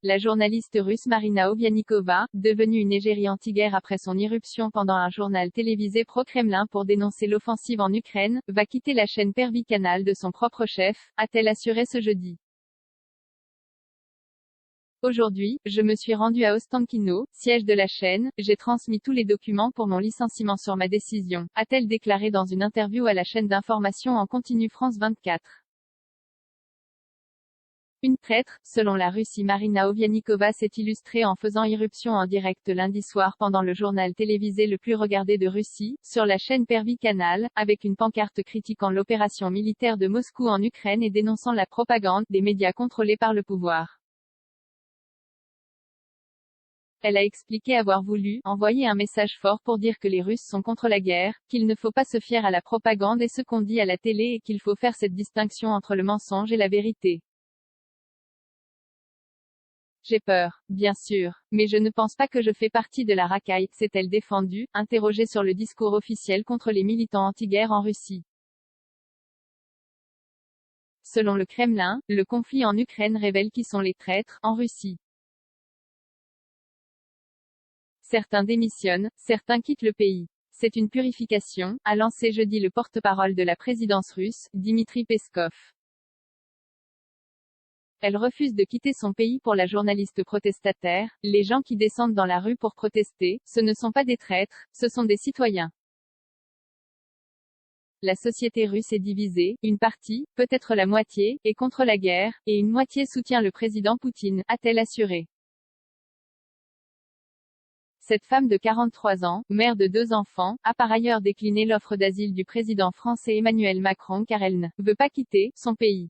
La journaliste russe Marina Ovianikova, devenue une égérie anti-guerre après son irruption pendant un journal télévisé pro-Kremlin pour dénoncer l'offensive en Ukraine, va quitter la chaîne Pervy Canal de son propre chef, a-t-elle assuré ce jeudi. Aujourd'hui, je me suis rendue à Ostankino, siège de la chaîne, j'ai transmis tous les documents pour mon licenciement sur ma décision, a-t-elle déclaré dans une interview à la chaîne d'information en continu France 24. Une traître, selon la Russie. Marina Ovianikova s'est illustrée en faisant irruption en direct lundi soir pendant le journal télévisé le plus regardé de Russie, sur la chaîne Pervy Canal, avec une pancarte critiquant l'opération militaire de Moscou en Ukraine et dénonçant la propagande des médias contrôlés par le pouvoir. Elle a expliqué avoir voulu envoyer un message fort pour dire que les Russes sont contre la guerre, qu'il ne faut pas se fier à la propagande et ce qu'on dit à la télé et qu'il faut faire cette distinction entre le mensonge et la vérité. J'ai peur, bien sûr, mais je ne pense pas que je fais partie de la racaille, s'est-elle défendue, interrogée sur le discours officiel contre les militants anti-guerre en Russie. Selon le Kremlin, le conflit en Ukraine révèle qui sont les traîtres en Russie. Certains démissionnent, certains quittent le pays. C'est une purification, a lancé jeudi le porte-parole de la présidence russe, Dmitri Peskov. Elle refuse de quitter son pays pour la journaliste protestataire. Les gens qui descendent dans la rue pour protester, ce ne sont pas des traîtres, ce sont des citoyens. La société russe est divisée, une partie, peut-être la moitié, est contre la guerre, et une moitié soutient le président Poutine, a-t-elle assuré. Cette femme de 43 ans, mère de 2 enfants, a par ailleurs décliné l'offre d'asile du président français Emmanuel Macron car elle ne veut pas quitter son pays.